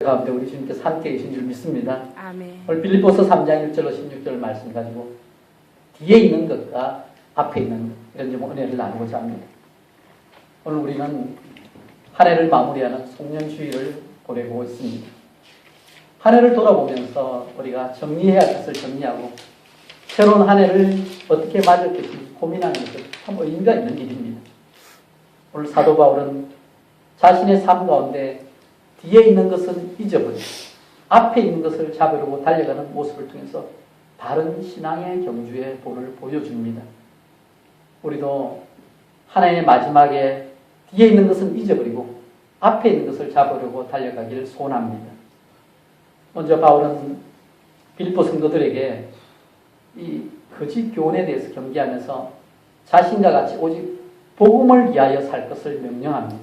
가운데 우리 주님께서 함께 계신 줄 믿습니다. 아멘. 오늘 빌립보서 3장 1절로 16절 말씀 가지고 뒤에 있는 것과 앞에 있는 것, 이런 좀 은혜를 나누고자 합니다. 오늘 우리는 한 해를 마무리하는 송년주의를 보내고 있습니다. 한 해를 돌아보면서 우리가 정리해야 할 것을 정리하고 새로운 한 해를 어떻게 맞을 것인지 고민하는 것은 참 의미가 있는 일입니다. 오늘 사도 바울은 자신의 삶 가운데 뒤에 있는 것은 잊어버리고 앞에 있는 것을 잡으려고 달려가는 모습을 통해서 바른 신앙의 경주의 본을 보여줍니다. 우리도 하나님의 마지막에 뒤에 있는 것은 잊어버리고 앞에 있는 것을 잡으려고 달려가기를 소원합니다. 먼저 바울은 빌립보 성도들에게 이 거짓 교훈에 대해서 경계하면서 자신과 같이 오직 복음을 위하여 살 것을 명령합니다.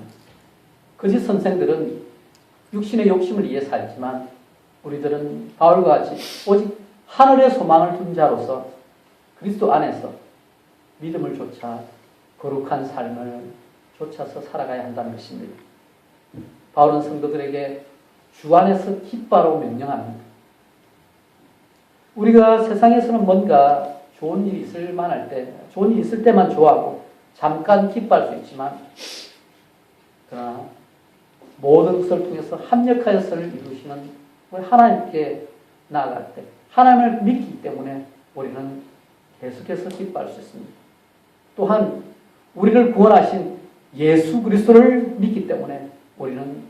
거짓 선생들은 육신의 욕심을 위해 살지만 우리들은 바울과 같이 오직 하늘의 소망을 둔 자로서 그리스도 안에서 믿음을 좇아 거룩한 삶을 좇아서 살아가야 한다는 것입니다. 바울은 성도들에게 주 안에서 기뻐하라고 명령합니다. 우리가 세상에서는 뭔가 좋은 일이 있을 만할 때, 좋은 일이 있을 때만 좋아하고 잠깐 기뻐할 수 있지만 그러나 모든 것을 통해서 합력하여서를 이루시는 우리 하나님께 나아갈 때 하나님을 믿기 때문에 우리는 계속해서 기뻐할 수 있습니다. 또한 우리를 구원하신 예수 그리스도를 믿기 때문에 우리는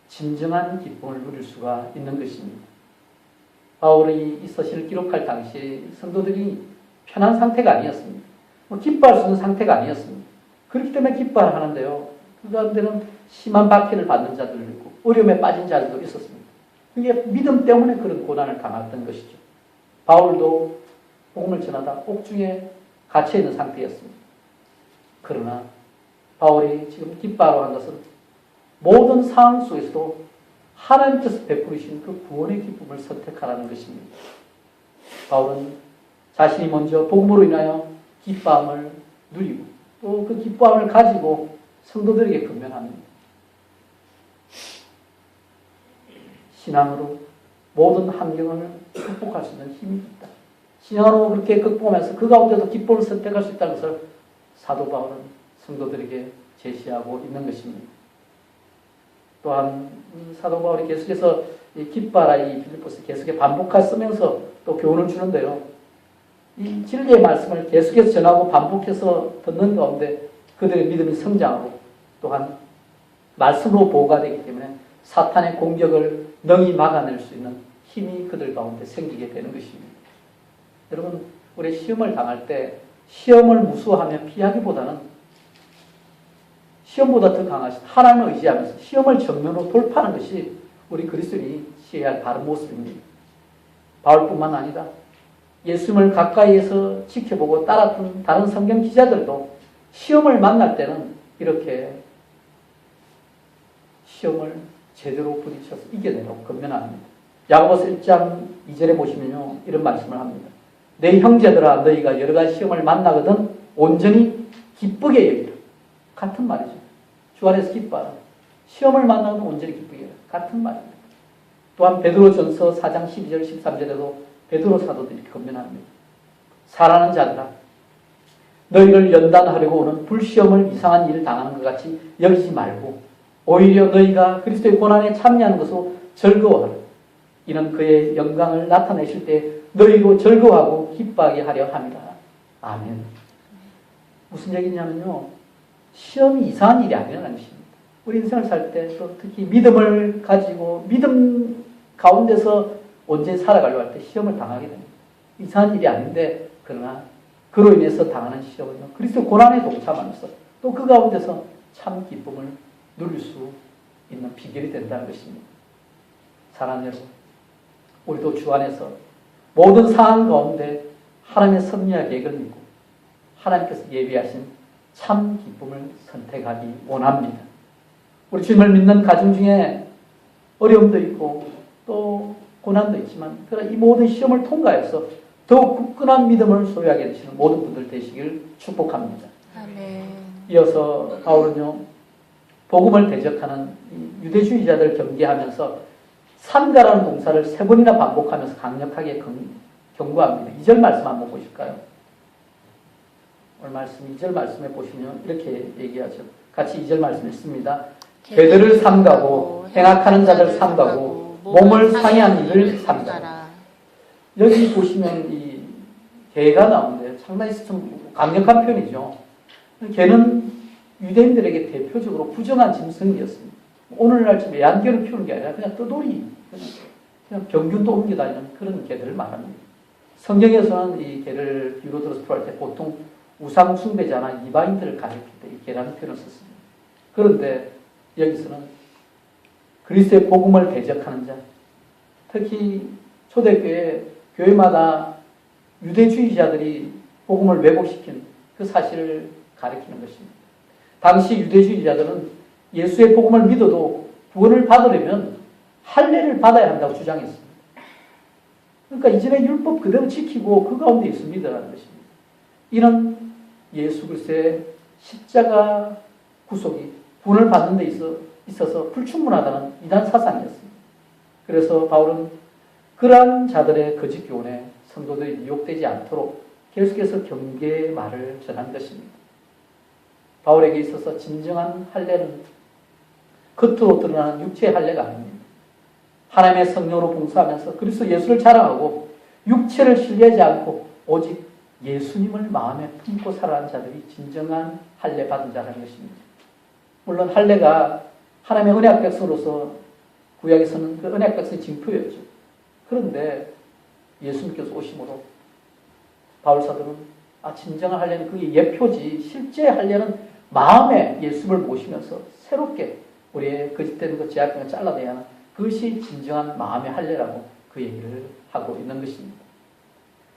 진정한 기쁨을 누릴 수가 있는 것입니다. 바울이 이 서신을 기록할 당시 성도들이 편한 상태가 아니었습니다. 기뻐할 수 있는 상태가 아니었습니다. 그렇기 때문에 기뻐하는데요. 그 가운데는 심한 박해를 받는 자들도 있고 어려움에 빠진 자들도 있었습니다. 그게 믿음 때문에 그런 고난을 당했던 것이죠. 바울도 복음을 전하다 옥중에 갇혀 있는 상태였습니다. 그러나 바울이 지금 기뻐하러 한 것은 모든 상황 속에서도 하나님께서 베푸시는 그 구원의 기쁨을 선택하라는 것입니다. 바울은 자신이 먼저 복음으로 인하여 기뻐함을 누리고 또 그 기뻐함을 가지고 성도들에게 권면합니다. 신앙으로 모든 환경을 극복할 수 있는 힘이 있다. 신앙으로 그렇게 극복하면서 그 가운데도 기쁨을 선택할 수 있다는 것을 사도 바울은 성도들에게 제시하고 있는 것입니다. 또한 사도 바울이 계속해서 기뻐하라 이 빌립보서 계속해서 반복하면서 또 교훈을 주는데요. 이 진리의 말씀을 계속해서 전하고 반복해서 듣는 가운데 그들의 믿음이 성장하고 또한 말씀으로 보호가 되기 때문에 사탄의 공격을 능히 막아낼 수 있는 힘이 그들 가운데 생기게 되는 것입니다. 여러분, 우리 시험을 당할 때 시험을 무수하며 피하기보다는 시험보다 더 강하신 하나님을 의지하면서 시험을 정면으로 돌파하는 것이 우리 그리스도인이 취해야 할 바른 모습입니다. 바울뿐만 아니라 예수님을 가까이에서 지켜보고 따랐던 다른 성경 기자들도 시험을 만날 때는 이렇게 시험을 제대로 부딪혀서 이겨내라고 권면합니다. 야고보서 1장 2절에 보시면요, 이런 말씀을 합니다. 내 형제들아, 너희가 여러 가지 시험을 만나거든 온전히 기쁘게 여기라. 같은 말이죠. 주 안에서 기뻐하라. 시험을 만나면 온전히 기쁘게 여기라. 같은 말입니다. 또한 베드로전서 4장 12절 13절에도 베드로 사도도 이렇게 권면합니다. 사랑하는 자들아, 너희를 연단하려고 오는 불시험을 이상한 일을 당하는 것 같이 여기지 말고 오히려 너희가 그리스도의 고난에 참여하는 것으로 즐거워하라. 이는 그의 영광을 나타내실 때 너희도 즐거워하고 기뻐하게 하려 함이라. 아멘. 무슨 얘기냐면요, 시험이 이상한 일이 아니라는 것입니다. 우리 인생을 살 때 또 특히 믿음을 가지고 믿음 가운데서 언제 살아가려고 할 때 시험을 당하게 됩니다. 이상한 일이 아닌데 그러나 그로 인해서 당하는 시험은요, 그리스도 고난에 동참하면서 또 그 가운데서 참 기쁨을 누릴 수 있는 비결이 된다는 것입니다. 사랑하는 여러분, 우리도 주 안에서 모든 상황 가운데 하나님의 섭리와 계획을 믿고 하나님께서 예비하신 참 기쁨을 선택하기 원합니다. 우리 주님을 믿는 가정 중에 어려움도 있고 또 고난도 있지만 그러나 이 모든 시험을 통과해서 더욱 굳건한 믿음을 소유하게 되시는 모든 분들 되시길 축복합니다. 아멘. 이어서 바울은요, 복음을 대적하는 유대주의자들 경계하면서 삼가라는 동사를 3번이나 반복하면서 강력하게 경고합니다. 2절 말씀 한번 보실까요? 오늘 말씀 2절 말씀에 보시면 이렇게 얘기하죠. 같이 2절 말씀 읽습니다. 죄들을 삼가고 행악하는 자들 삼가고 몸을 상해한 일을 삼가라. 여기 보시면 이 개가 나오는데 상당히 좀 강력한 표현이죠. 개는 유대인들에게 대표적으로 부정한 짐승이었습니다. 오늘날 지금 애완개를 키우는 게 아니라 그냥 떠돌이, 그냥 병균도 옮겨다니는 그런 개들을 말합니다. 성경에서는 이 개를 비유로 들어서 표현할 때 보통 우상 숭배자나 이방인들을 가리킬 때 이 개라는 표현을 썼습니다. 그런데 여기서는 그리스도의 복음을 대적하는 자, 특히 초대교회 교회마다 유대주의자들이 복음을 왜곡시킨 그 사실을 가리키는 것입니다. 당시 유대주의자들은 예수의 복음을 믿어도 구원을 받으려면 할례를 받아야 한다고 주장했습니다. 그러니까 이전의 율법 그대로 지키고 그 가운데 예수 믿으라는 것입니다. 이는 예수 그리스도의 십자가 구속이 구원을 받는 데 있어서 불충분하다는 이단 사상이었습니다. 그래서 바울은 그러한 자들의 거짓 교훈에 성도들이 미혹되지 않도록 계속해서 경계의 말을 전한 것입니다. 바울에게 있어서 진정한 할례는 겉으로 드러나는 육체의 할례가 아닙니다. 하나님의 성령으로 봉사하면서 그리스도 예수를 자랑하고 육체를 신뢰하지 않고 오직 예수님을 마음에 품고 살아가는 자들이 진정한 할례 받은 자라는 것입니다. 물론 할례가 하나님의 언약 백성으로서 구약에서는 그 언약 백성의 징표였죠. 그런데 예수님께서 오심으로 바울 사도는 진정한 할례는 그게 예표지 실제 할례는 마음에 예수를 모시면서 새롭게 우리의 거짓되는 것 제약을 잘라내야 하는 그것이 진정한 마음의 할례라고 그 얘기를 하고 있는 것입니다.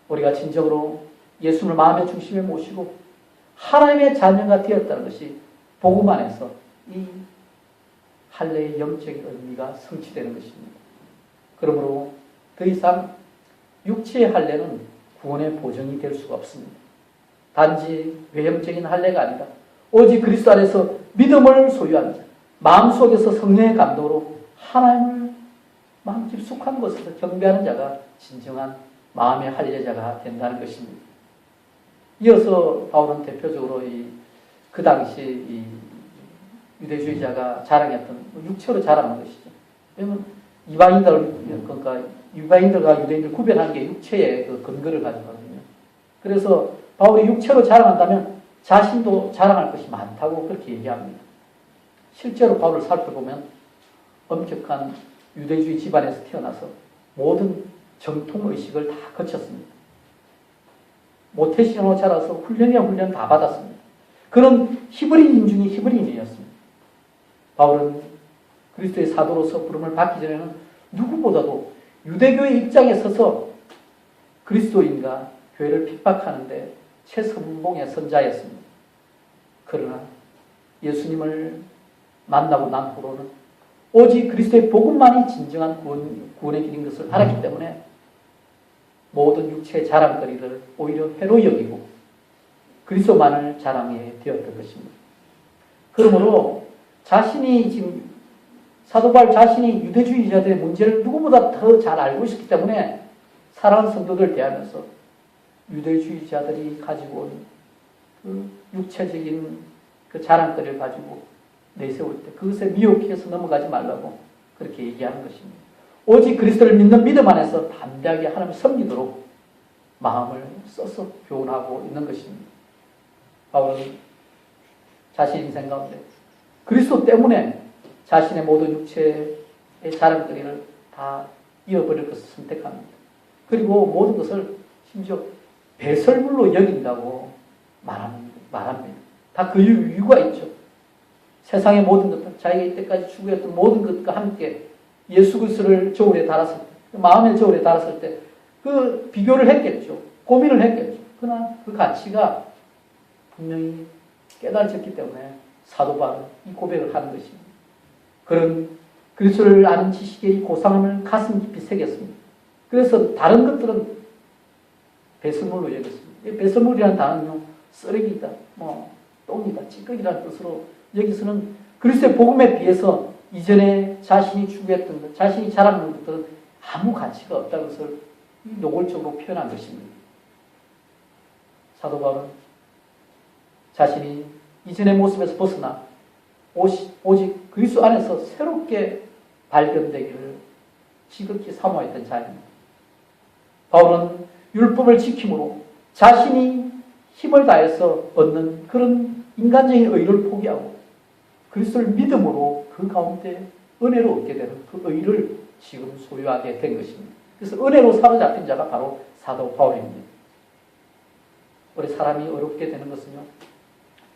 우리가 진정으로 예수를 마음의 중심에 모시고 하나님의 자녀가 되었다는 것이 복음 안에서 이 할례의 영적인 의미가 성취되는 것입니다. 그러므로 더 이상 육체의 할례는 구원의 보증이 될 수가 없습니다. 단지 외형적인 할례가 아니라 오직 그리스도 안에서 믿음을 소유한 자, 마음속에서 성령의 감동으로 하나님을 마음 깊숙한 곳에서 경배하는 자가 진정한 마음의 할례자가 된다는 것입니다. 이어서 바울은 대표적으로 그 당시 이 유대주의자가 자랑했던 육체로 자랑하는 것이죠. 왜냐하면 그러니까 이방인들과 유대인들 구별하는 게 육체의 그 근거를 가지거든요. 그래서 바울이 육체로 자랑한다면 자신도 자랑할 것이 많다고 그렇게 얘기합니다. 실제로 바울을 살펴보면 엄격한 유대주의 집안에서 태어나서 모든 정통의식을 다 거쳤습니다. 모태신으로 자라서 훈련 다 받았습니다. 그런 히브리인 중에 히브리인이었습니다. 바울은 그리스도의 사도로서 부름을 받기 전에는 누구보다도 유대교의 입장에 서서 그리스도인과 교회를 핍박하는데 최선봉의 선자였습니다. 그러나 예수님을 만나고 난 후로는 오직 그리스도의 복음만이 진정한 구원의 길인 것을 알았기 때문에 모든 육체의 자랑거리를 오히려 회로 여기고 그리스도만을 자랑해 되었던 것입니다. 그러므로 자신이 지금 사도 바울 자신이 유대주의자들의 문제를 누구보다 더 잘 알고 있었기 때문에 사랑하는 성도들을 대하면서 유대주의자들이 가지고 온 그 육체적인 그 자랑거리를 가지고 내세울 때 그것에 미혹해서 넘어가지 말라고 그렇게 얘기하는 것입니다. 오직 그리스도를 믿는 믿음 안에서 담대하게 하나님을 섬기도록 마음을 써서 교훈하고 있는 것입니다. 바울은 자신 인생 가운데 그리스도 때문에 자신의 모든 육체의 자랑거리를 다 잃어버릴 것을 선택합니다. 그리고 모든 것을 심지어 배설물로 여긴다고 말합니다. 다 그 이유가 있죠. 세상의 모든 것들, 자기가 이때까지 추구했던 모든 것과 함께 예수 그리스도를 저울에 달았을 때, 마음의 저울에 달았을 때 그 비교를 했겠죠. 고민을 했겠죠. 그러나 그 가치가 분명히 깨달아졌기 때문에 사도 바울은 이 고백을 하는 것입니다. 그런 그리스도를 아는 지식의 고상함을 가슴 깊이 새겼습니다. 그래서 다른 것들은 배설물로 여겼습니다. 배설물이라는 단어는 쓰레기다, 똥이다, 찌꺼기라는 뜻으로 여기서는 그리스도의 복음에 비해서 이전에 자신이 추구했던 것, 자신이 자랑하는 것들은 아무 가치가 없다는 것을 노골적으로 표현한 것입니다. 사도 바울은 자신이 이전의 모습에서 벗어나 오직 그리스도 안에서 새롭게 발견되기를 지극히 사모했던 자입니다. 바울은 율법을 지킴으로 자신이 힘을 다해서 얻는 그런 인간적인 의를 포기하고 그리스도를 믿음으로 그 가운데 은혜로 얻게 되는 그 의를 지금 소유하게 된 것입니다. 그래서 은혜로 사로잡힌 자가 바로 사도 바울입니다. 우리 사람이 어렵게 되는 것은요,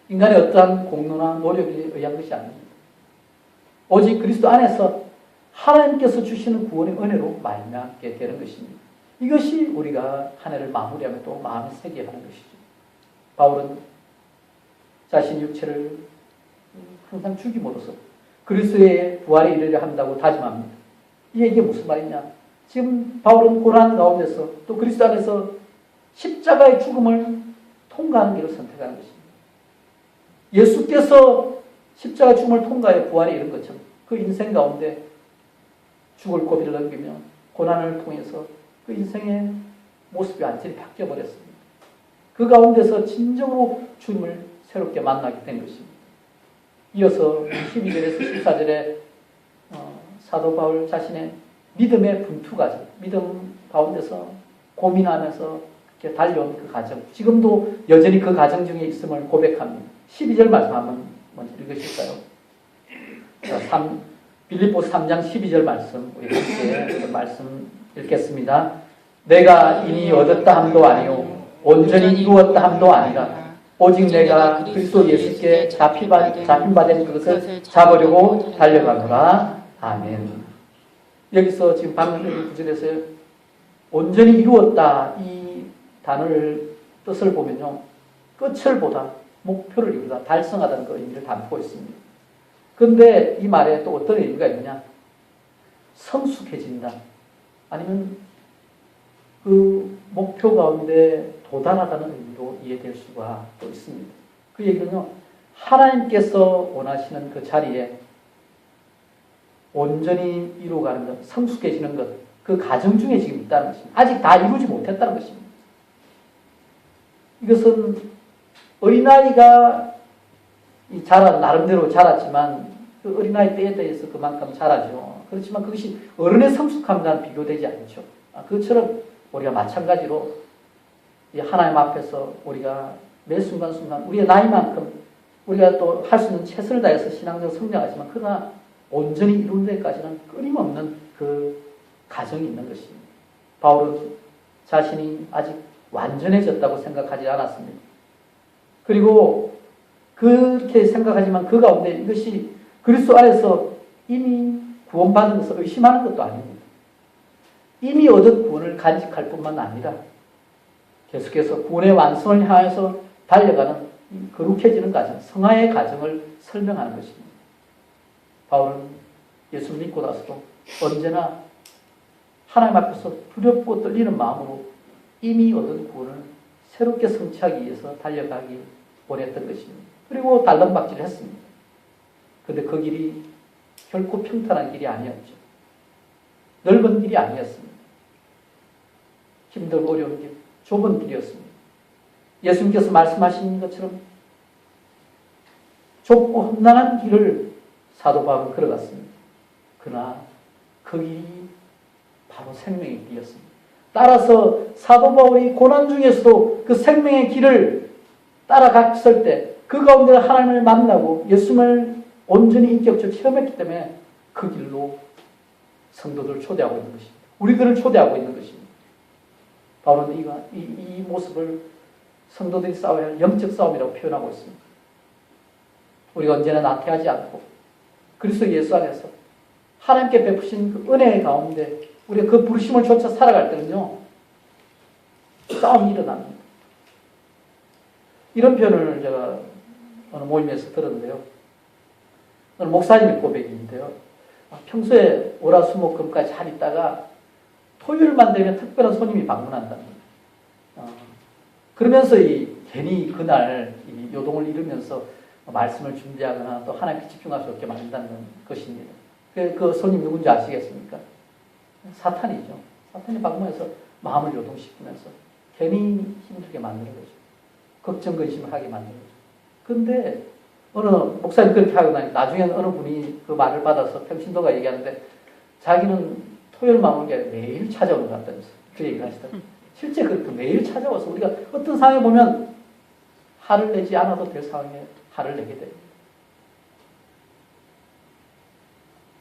인간의 어떠한 공로나 노력에 의한 것이 아닙니다. 오직 그리스도 안에서 하나님께서 주시는 구원의 은혜로 말미암게 되는 것입니다. 이것이 우리가 한 해를 마무리하며 또 마음에 새게 하는 것이죠. 바울은 자신의 육체를 항상 죽임으로써 그리스도의 부활에 이르려 한다고 다짐합니다. 이게 무슨 말이냐? 지금 바울은 고난 가운데서 또 그리스도 안에서 십자가의 죽음을 통과하는 길을 선택하는 것입니다. 예수께서 십자가 죽음을 통과해 부활에 이른 것처럼 그 인생 가운데 죽을 고비를 넘기며 고난을 통해서 그 인생의 모습이 완전히 바뀌어버렸습니다. 그 가운데서 진정으로 주님을 새롭게 만나게 된 것입니다. 이어서 12절에서 14절에 사도 바울 자신의 믿음의 분투 과정, 믿음 가운데서 고민하면서 이렇게 달려온 그 과정, 지금도 여전히 그 과정 중에 있음을 고백합니다. 12절 말씀 한번 먼저 읽으실까요? 빌립보서 3장 12절 말씀, 우리 함께 말씀 읽겠습니다. 내가 이미 얻었다 함도 아니요 온전히 이루었다 함도 아니라 오직 내가 그리스도 예수께 잡힌 바 된 그것을 잡으려고 달려가노라. 아멘. 여기서 지금 방금 읽은 구절에서 온전히 이루었다 이 단어를 뜻을 보면요, 끝을 보다 목표를 이루다 달성하다는 그 의미를 담고 있습니다. 그런데 이 말에 또 어떤 의미가 있느냐? 성숙해진다, 아니면 그 목표 가운데 도달하다는 의미로 이해될 수가 또 있습니다. 그 얘기는요, 하나님께서 원하시는 그 자리에 온전히 이루어가는 것, 성숙해지는 것, 그 과정 중에 지금 있다는 것입니다. 아직 다 이루지 못했다는 것입니다. 이것은 어린아이가 나름대로 자랐지만 그 어린아이 때에 대해서 그만큼 자라죠. 그렇지만 그것이 어른의 성숙함과는 비교되지 않죠. 그것처럼 우리가 마찬가지로 하나님 앞에서 우리가 매 순간순간 우리의 나이만큼 우리가 또 할 수 있는 최선을 다해서 신앙적으로 성장하지만 그러나 온전히 이루는 데까지는 끊임없는 그 과정이 있는 것입니다. 바울은 자신이 아직 완전해졌다고 생각하지 않았습니다. 그리고 그렇게 생각하지만 그 가운데 이것이 그리스도 안에서 이미 구원받은 것을 의심하는 것도 아닙니다. 이미 얻은 구원을 간직할 뿐만 아니라 계속해서 구원의 완성을 향해서 달려가는 거룩해지는 과정, 성화의 과정을 설명하는 것입니다. 바울은 예수 믿고 나서도 언제나 하나님 앞에서 두렵고 떨리는 마음으로 이미 얻은 구원을 새롭게 성취하기 위해서 달려가기 원했던 것입니다. 그리고 달랑박질을 했습니다. 그런데 그 길이 결코 평탄한 길이 아니었죠. 넓은 길이 아니었습니다. 힘들고 어려운 길, 좁은 길이었습니다. 예수님께서 말씀하신 것처럼 좁고 험난한 길을 사도 바울은 걸어갔습니다. 그러나 그 길이 바로 생명의 길이었습니다. 따라서 사도 바울이 고난 중에서도 그 생명의 길을 따라갔을 때 그 가운데 하나님을 만나고 예수님을 온전히 인격적으로 체험했기 때문에 그 길로 성도들을 초대하고 있는 것입니다. 우리들을 초대하고 있는 것입니다. 바울은 이 모습을 성도들이 싸워야 할 영적 싸움이라고 표현하고 있습니다. 우리가 언제나 나태하지 않고 그리스도 예수 안에서 하나님께 베푸신 그 은혜 가운데 우리가 그 부르심을 쫓아 살아갈 때는요, 싸움이 일어납니다. 이런 표현을 제가 어느 모임에서 들었는데요. 어느 목사님의 고백인데요. 평소에 월화수목금까지 잘 있다가 토요일만 되면 특별한 손님이 방문한답니다. 그러면서 괜히 그날 요동을 이루면서 말씀을 준비하거나 또 하나님께 집중할 수 없게 만든다는 것입니다. 그 손님 누군지 아시겠습니까? 사탄이죠. 사탄이 방문해서 마음을 요동시키면서 괜히 힘들게 만드는 거죠. 걱정, 근심을 하게 만드는 거죠. 근데 어느 목사님 그렇게 하고 나니 나중에는 어느 분이 그 말을 받아서 평신도가 얘기하는데 자기는 토요일만 오는 게 아니라 매일 찾아오는 것 같다면서 그 얘기를 하시더라고요. 실제 그렇게 매일 찾아와서 우리가 어떤 상황에 보면 화를 내지 않아도 될 상황에 화를 내게 됩니다.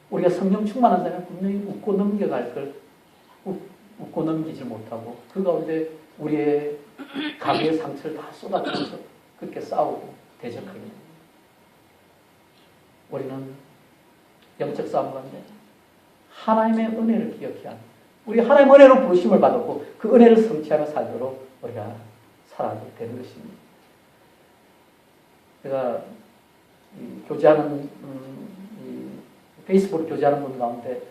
우리가 성령 충만한다면 분명히 웃고 넘겨갈 걸 웃고 넘기지 못하고 그 가운데 우리의 가게의 상처를 다 쏟아주면서 그렇게 싸우고 대적하게 됩니다. 우리는 영적 싸움 가운데 하나님의 은혜를 기억해야 합니다. 우리 하나님의 은혜로 부르심을 받았고 그 은혜를 성취하며 살도록 우리가 살아야 되는 것입니다. 제가 교제하는 페이스북 교제하는 분 가운데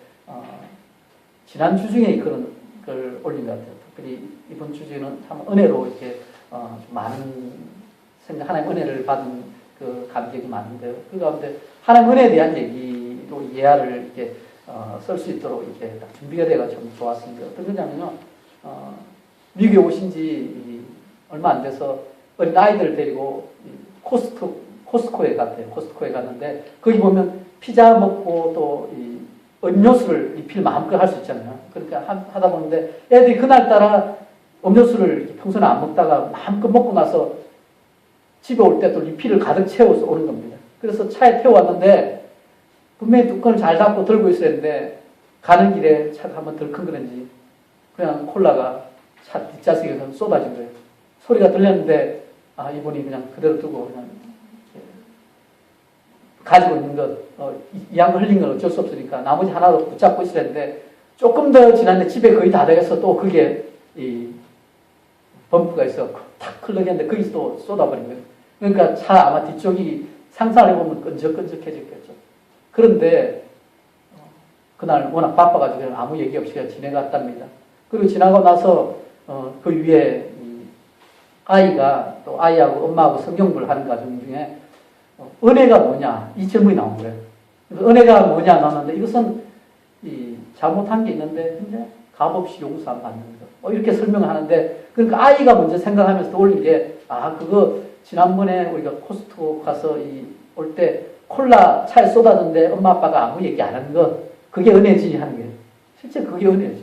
지난 주 중에 그런 걸 올린 것 같아요. 특별히 이번 주 중에는 참 은혜로 이렇게 좀 많은 하나님 은혜를 받은 그 감격이 많은데요. 그 가운데 하나님 은혜에 대한 얘기로 예화를 이렇게 쓸 수 있도록 이렇게 딱 준비가 돼가 참 좋았습니다. 어떤 거냐면요, 미국에 오신 지 얼마 안 돼서 어린 아이들을 데리고 코스트코에 갔대요. 코스트코에 갔는데 거기 보면 피자 먹고 또 이 음료수를 리필 마음껏 할 수 있잖아요. 그러니까 하다 보는데 애들이 그날따라 음료수를 평소에 안 먹다가 마음껏 먹고 나서 집에 올 때 또 리필을 가득 채워서 오는 겁니다. 그래서 차에 태워왔는데 분명히 뚜껑을 잘 닫고 들고 있어야 했는데 가는 길에 차가 한번 덜컹거렸는지 그냥 콜라가 차 뒷좌석에서 쏟아진 거예요. 소리가 들렸는데 이분이 그냥 그대로 두고 그냥 가지고 있는 것, 이 양 흘린 건 어쩔 수 없으니까 나머지 하나도 붙잡고 있어야 했는데 조금 더 지났는데 집에 거의 다 돼서 또 그게 이 범프가 있어 탁 흘러겠는데 거기서 또 쏟아버린 거예요. 그러니까 차 아마 뒤쪽이 상상을 해보면 끈적끈적해졌겠죠. 그런데 그날 워낙 바빠가지고 아무 얘기 없이 그냥 지나갔답니다. 그리고 지나고 나서 그 위에 아이가 또 아이하고 엄마하고 성경을 하는 과정 중에 은혜가 뭐냐 이 질문이 나온 거예요. 그래서 은혜가 뭐냐 나왔는데 이것은 잘못한 게 있는데 근데 값없이 용서 안 받는 거. 이렇게 설명을 하는데 그러니까 아이가 먼저 생각하면서 떠올린 게 그거 지난번에 우리가 코스트코 가서 올 때 콜라 차에 쏟았는데 엄마 아빠가 아무 얘기 안 하는 거 그게 은혜지 하는 게 실제 그게 은혜죠.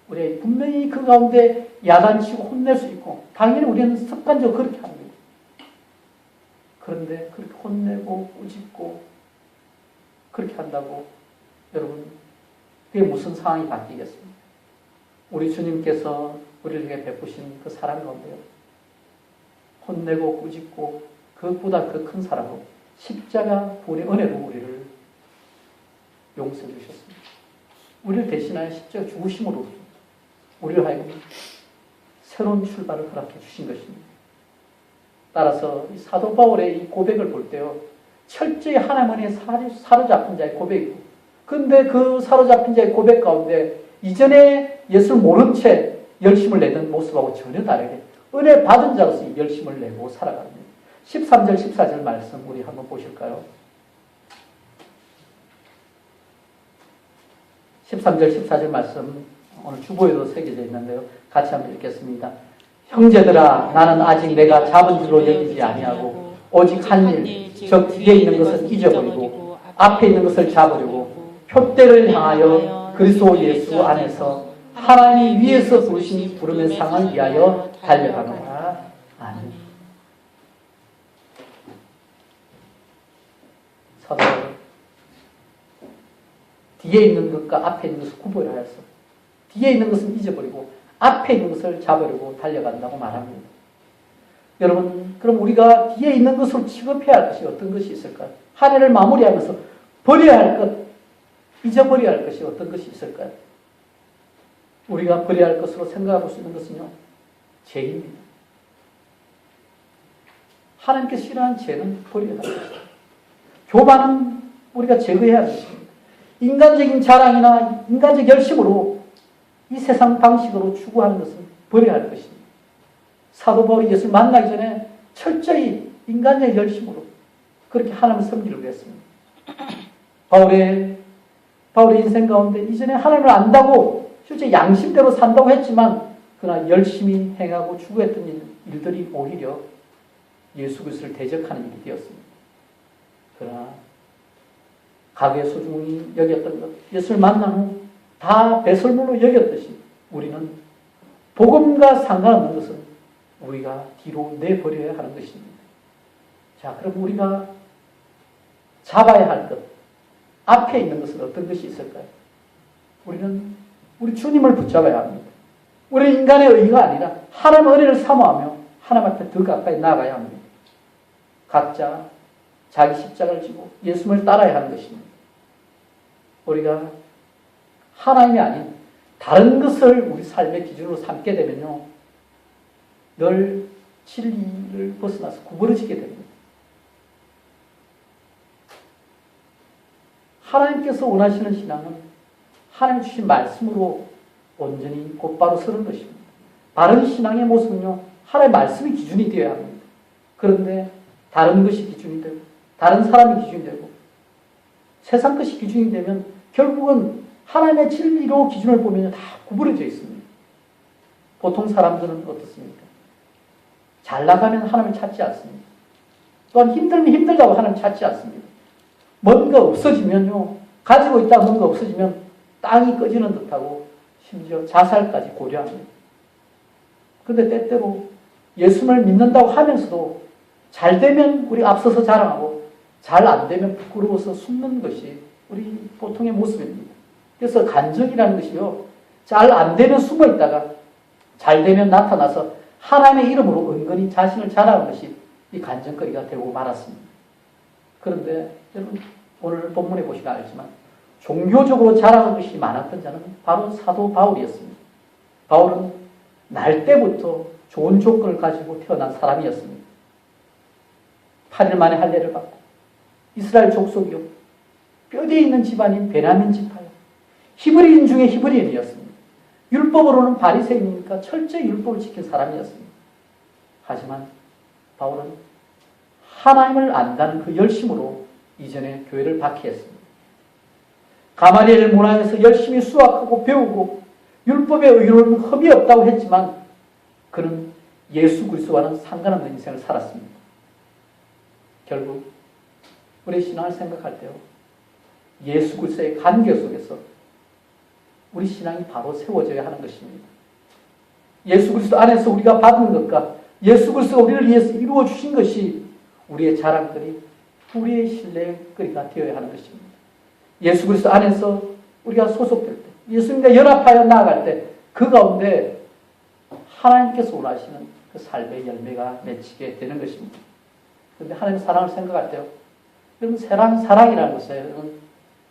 우리 분명히 그 가운데 야단치고 혼낼 수 있고 당연히 우리는 습관적으로 그렇게 하는 거예요. 그런데 그렇게 혼내고 꾸짖고 그렇게 한다고 여러분 그게 무슨 상황이 바뀌겠습니까? 우리 주님께서 우리에게 베푸신 그 사랑 가운데요. 혼내고 꾸짖고 그것보다 그 큰 사랑으로 십자가 부활의 은혜로 우리를 용서해 주셨습니다. 우리를 대신하여 십자가 죽으심으로 우리를 하여금 새로운 출발을 허락해 주신 것입니다. 따라서 이 사도 바울의 이 고백을 볼 때요. 철저히 하나님 은혜에 사로잡힌 자의 고백이고 근데 그 사로잡힌 자의 고백 가운데 이전에 예수를 모른 채 열심을 내던 모습하고 전혀 다르게 은혜 받은 자로서 이 열심을 내고 살아갑니다. 13절 14절 말씀 우리 한번 보실까요? 13절 14절 말씀 오늘 주보에도 새겨져 있는데요. 같이 한번 읽겠습니다. 형제들아 나는 아직 내가 잡은 줄로 여기지 아니하고 오직 한 일 즉 뒤에 있는 것을 잊어버리고 앞에 있는 것을 잡으려고 표대를 향하여 그리스도 예수 안에서 하나님이 위에서 부르신 부름의 상을 위하여 달려가노라. 아멘. 사도 뒤에 있는 것과 앞에 있는 것을 구분을 하여서 뒤에 있는 것은 잊어버리고 앞에 있는 것을 잡으려고 달려간다고 말합니다. 여러분, 그럼 우리가 뒤에 있는 것으로 취급해야 할 것이 어떤 것이 있을까요? 한 해를 마무리하면서 버려야 할 것, 잊어버려야 할 것이 어떤 것이 있을까요? 우리가 버려야 할 것으로 생각해 볼 수 있는 것은요, 죄입니다. 하나님께서 싫어하는 죄는 버려야 할 것입니다. 교만은 우리가 제거해야 할 것입니다. 인간적인 자랑이나 인간적 열심으로 이 세상 방식으로 추구하는 것은 버려야 할 것입니다. 사도 바울이 예수를 만나기 전에 철저히 인간의 열심으로 그렇게 하나님을 섬기려고 했습니다. 바울의 바울의 인생 가운데 이전에 하나님을 안다고 실제 양심대로 산다고 했지만 그러나 열심히 행하고 추구했던 일들이 오히려 예수 그리스도를 대적하는 일이 되었습니다. 그러나 가게 소중히 여겼던 것, 예수를 만난 후 다 배설물로 여겼듯이 우리는 복음과 상관없는 것은 우리가 뒤로 내버려야 하는 것입니다. 자, 그럼 우리가 잡아야 할 것, 앞에 있는 것은 어떤 것이 있을까요? 우리는 우리 주님을 붙잡아야 합니다. 우리 인간의 의의가 아니라 하나님의 은혜를 사모하며 하나님 앞에 더 가까이 나아가야 합니다. 각자 자기 십자가를 지고 예수님을 따라야 하는 것입니다. 우리가 하나님이 아닌 다른 것을 우리 삶의 기준으로 삼게 되면요, 늘 진리를 벗어나서 구부러지게 됩니다. 하나님께서 원하시는 신앙은 하나님 주신 말씀으로 온전히 곧바로 서는 것입니다. 바른 신앙의 모습은요, 하나님의 말씀이 기준이 되어야 합니다. 그런데 다른 것이 기준이 되고 다른 사람이 기준이 되고 세상 것이 기준이 되면 결국은 하나님의 진리로 기준을 보면 다 구부러져 있습니다. 보통 사람들은 어떻습니까? 잘 나가면 하나님을 찾지 않습니다. 또한 힘들면 힘들다고 하나님을 찾지 않습니다. 뭔가 없어지면요, 가지고 있다가 뭔가 없어지면 땅이 꺼지는 듯하고 심지어 자살까지 고려합니다. 그런데 때때로 예수를 믿는다고 하면서도 잘 되면 우리 앞서서 자랑하고 잘 안 되면 부끄러워서 숨는 것이 우리 보통의 모습입니다. 그래서 간증이라는 것이요, 잘 안 되면 숨어 있다가 잘 되면 나타나서 하나님의 이름으로 은근히 자신을 자랑하는 것이 이 간증거리가 되고 말았습니다. 그런데 여러분 오늘 본문에 보시면 알지만 종교적으로 자랑하는 것이 많았던 자는 바로 사도 바울이었습니다. 바울은 날 때부터 좋은 조건을 가지고 태어난 사람이었습니다. 8일 만에 할례를 받고 이스라엘 족속이요, 뼈대에 있는 집안인 베냐민 지파요, 히브리인 중에 히브리인이었습니다. 율법으로는 바리새인이니까 철저히 율법을 지킨 사람이었습니다. 하지만 바울은 하나님을 안다는 그 열심으로 이전에 교회를 박해했습니다. 가마리엘 문화에서 열심히 수학하고 배우고 율법의 의로는 흠이 없다고 했지만 그는 예수 그리스도와는 상관없는 인생을 살았습니다. 결국 우리 신앙을 생각할 때요, 예수 그리스도의 관계 속에서 우리 신앙이 바로 세워져야 하는 것입니다. 예수 그리스도 안에서 우리가 받은 것과 예수 그리스도가 우리를 위해서 이루어 주신 것이 우리의 자랑거리, 우리의 신뢰거리가 되어야 하는 것입니다. 예수 그리스도 안에서 우리가 소속될 때, 예수님과 연합하여 나아갈 때 그 가운데 하나님께서 원하시는 그 삶의 열매가 맺히게 되는 것입니다. 그런데 하나님의 사랑을 생각할 때요, 여러분 사랑이라는 것은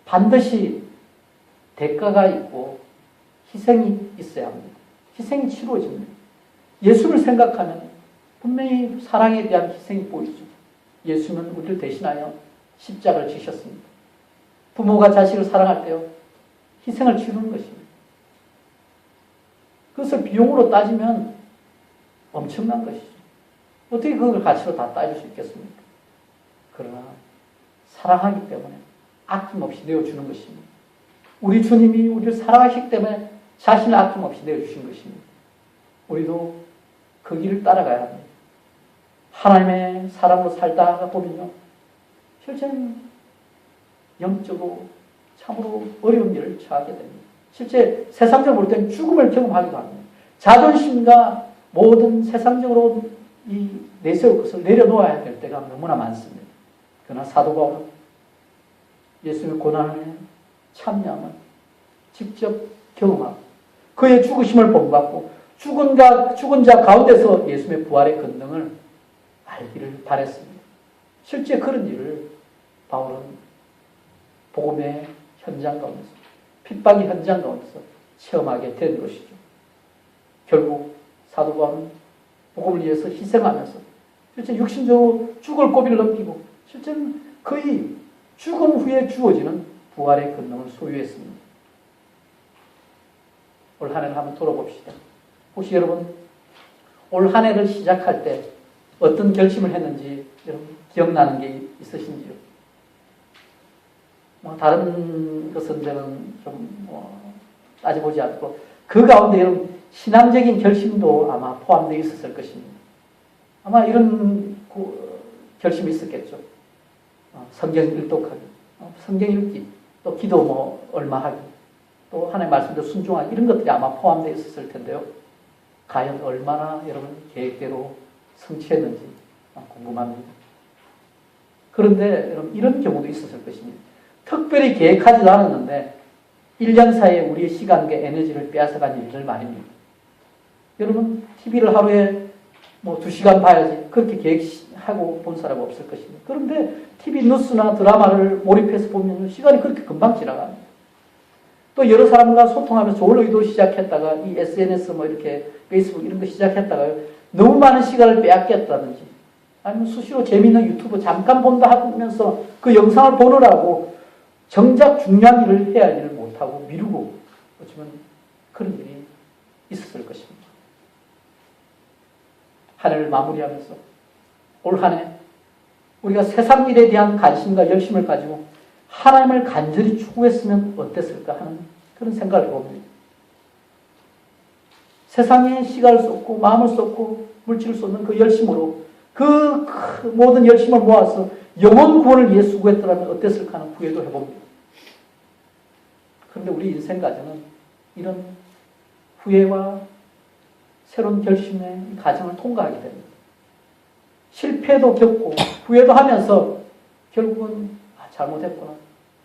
반드시 대가가 있고 희생이 있어야 합니다. 희생이 치루어집니다. 예수를 생각하면 분명히 사랑에 대한 희생이 보이죠. 예수는 우리를 대신하여 십자가를 지셨습니다. 부모가 자식을 사랑할 때요, 희생을 치르는 것입니다. 그것을 비용으로 따지면 엄청난 것이죠. 어떻게 그걸 가치로 다 따질 수 있겠습니까? 그러나 사랑하기 때문에 아낌없이 내어주는 것입니다. 우리 주님이 우리를 사랑하시기 때문에 자신을 아낌없이 내어주신 것입니다. 우리도 그 길을 따라가야 합니다. 하나님의 사랑으로 살다가 보면요, 실제는 영적으로 참으로 어려운 일을 처하게 됩니다. 실제 세상적으로 볼 때는 죽음을 경험하기도 합니다. 자존심과 모든 세상적으로 내세울 것을 내려놓아야 될 때가 너무나 많습니다. 그러나 사도 바울은 예수님의 고난에 참여함을 직접 경험하고 그의 죽으심을 본받고 죽은 자 가운데서 예수님의 부활의 권능을 알기를 바랬습니다. 실제 그런 일을 바울은 복음의 현장 가운데서, 핍박의 현장 가운데서 체험하게 된 것이죠. 결국 사도 바울은 복음을 위해서 희생하면서 실제 육신적으로 죽을 고비를 넘기고 실제는 거의 죽음 후에 주어지는 부활의 권능을 소유했습니다. 올 한 해를 한번 돌아봅시다. 혹시 여러분 올 한 해를 시작할 때 어떤 결심을 했는지 여러분 기억나는 게 있으신지요? 다른 것은 저는 좀 따져보지 않고 그 가운데 이런 신앙적인 결심도 아마 포함되어 있었을 것입니다. 아마 이런 결심이 있었겠죠. 성경 일독하기, 성경 읽기, 또 기도 얼마 하기, 또 하나님의 말씀도 순종하기 이런 것들이 아마 포함되어 있었을 텐데요. 과연 얼마나 여러분 계획대로 성취했는지 궁금합니다. 그런데 여러분 이런 경우도 있었을 것입니다. 특별히 계획하지도 않았는데 1년 사이에 우리의 시간과 에너지를 빼앗아간 일들 말입니다. 여러분 TV를 하루에 2시간 봐야지 그렇게 계획하고 본 사람 없을 것입니다. 그런데 TV 뉴스나 드라마를 몰입해서 보면 시간이 그렇게 금방 지나갑니다. 또 여러 사람과 소통하면서 좋은 의도 시작했다가 이 SNS 이렇게 페이스북 이런 거 시작했다가 너무 많은 시간을 빼앗겼다든지 아니면 수시로 재미있는 유튜브 잠깐 본다 하면서 그 영상을 보느라고 정작 중요한 일을 해야 할 일을 못하고 미루고 어쩌면 그런 일이 있었을 것입니다. 한 해를 마무리하면서 올 한 해 우리가 세상 일에 대한 관심과 열심을 가지고 하나님을 간절히 추구했으면 어땠을까 하는 그런 생각을 해봅니다. 세상에 시간을 쏟고 마음을 쏟고 물질을 쏟는 그 열심으로 그 모든 열심을 모아서 영혼 구원을 위해 수고했더라면 어땠을까 하는 후회도 해봅니다. 그런데 우리 인생 과정은 이런 후회와 새로운 결심의 과정을 통과하게 됩니다. 실패도 겪고 후회도 하면서 결국은 잘못했구나.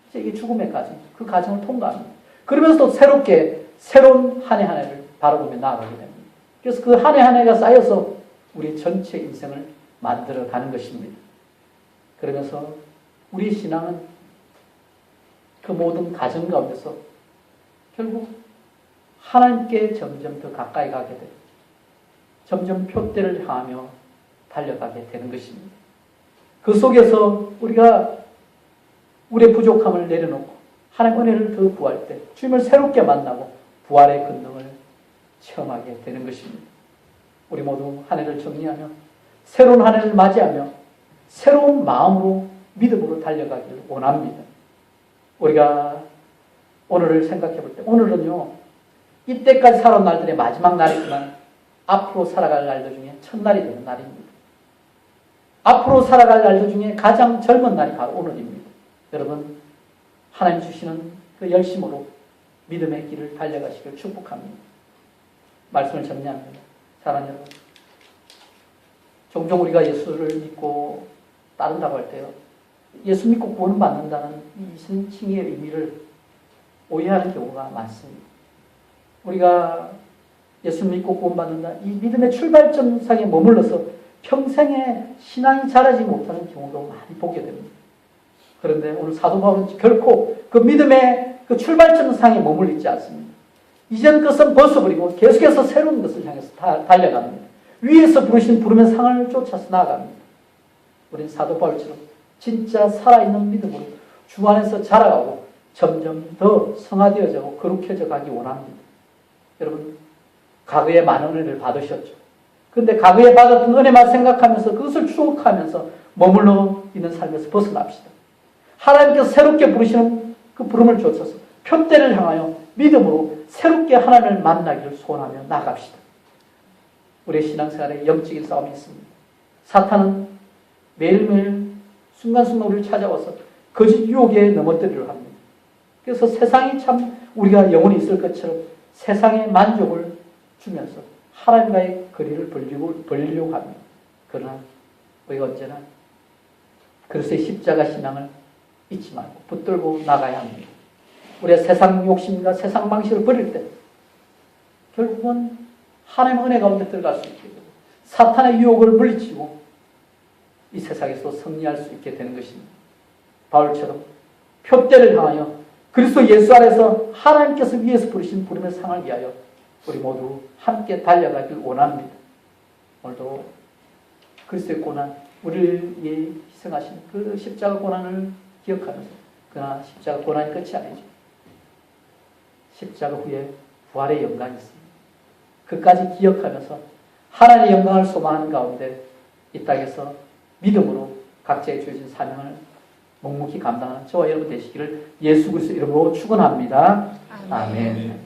이제 이게 죽음의 과정, 그 과정을 통과합니다. 그러면서 또 새롭게 새로운 한 해 한 해를 바라보며 나아가게 됩니다. 그래서 그 한 해 한 해가 쌓여서 우리 전체 인생을 만들어가는 것입니다. 그러면서 우리 신앙은 그 모든 과정 가운데서 결국 하나님께 점점 더 가까이 가게 되고 점점 표대를 향하며 달려가게 되는 것입니다. 그 속에서 우리가 우리의 부족함을 내려놓고 하나님 은혜를 더 구할 때 주님을 새롭게 만나고 부활의 권능을 체험하게 되는 것입니다. 우리 모두 한 해를 정리하며 새로운 한 해를 맞이하며 새로운 마음으로 믿음으로 달려가기를 원합니다. 우리가 오늘을 생각해 볼 때 오늘은요 이때까지 살아온 날들의 마지막 날이지만 앞으로 살아갈 날들 중에 첫날이 되는 날입니다. 앞으로 살아갈 날들 중에 가장 젊은 날이 바로 오늘입니다. 여러분 하나님 주시는 그 열심으로 믿음의 길을 달려가시길 축복합니다. 말씀을 정리합니다. 사랑하는 여러분, 종종 우리가 예수를 믿고 따른다고 할 때요 예수 믿고 구원 받는다는 이 칭의의 의미를 오해하는 경우가 많습니다. 우리가 예수 믿고 구원 받는다 이 믿음의 출발점상에 머물러서 평생에 신앙이 자라지 못하는 경우도 많이 보게 됩니다. 그런데 오늘 사도 바울은 결코 그 믿음의 그 출발점상에 머물리지 않습니다. 이전 것은 벗어버리고 계속해서 새로운 것을 향해서 달려갑니다. 위에서 부르신 부름의 상을 쫓아서 나아갑니다. 우리는 사도 바울처럼 진짜 살아있는 믿음으로 주 안에서 자라가고 점점 더 성화되어지고 거룩해져 가기 원합니다. 여러분 과거에 많은 은혜를 받으셨죠. 그런데 과거에 받았던 은혜만 생각하면서 그것을 추억하면서 머물러 있는 삶에서 벗어납시다. 하나님께서 새롭게 부르시는 그 부름을 쫓아서 표대를 향하여 믿음으로 새롭게 하나님을 만나기를 소원하며 나아갑시다. 우리의 신앙생활에 영적인 싸움이 있습니다. 사탄은 매일매일 순간순간 우리를 찾아와서 거짓 유혹에 넘어뜨리려 합니다. 그래서 세상이 참 우리가 영원히 있을 것처럼 세상의 만족을 주면서 하나님과의 거리를 벌리려고 합니다. 그러나 우리가 언제나 그리스도의 십자가 신앙을 잊지 말고 붙들고 나가야 합니다. 우리가 세상 욕심과 세상 방식을 버릴 때 결국은 하나님의 은혜 가운데 들어갈 수 있게 되고 사탄의 유혹을 물리치고 이 세상에서 승리할 수 있게 되는 것입니다. 바울처럼 표대를 향하여 그리스도 예수 안에서 하나님께서 위에서 부르신 부름의 상을 위하여 우리 모두 함께 달려가길 원합니다. 오늘도 그리스도의 고난, 우리를 위해 희생하신 그 십자가 고난을 기억하면서 그러나 십자가 고난이 끝이 아니죠. 십자가 후에 부활의 영광이 있습니다. 그까지 기억하면서 하나님의 영광을 소망하는 가운데 이 땅에서 믿음으로 각자의 주어진 사명을 묵묵히 감당하는 저와 여러분 되시기를 예수 그리스도 이름으로 축원합니다. 아멘. 아멘.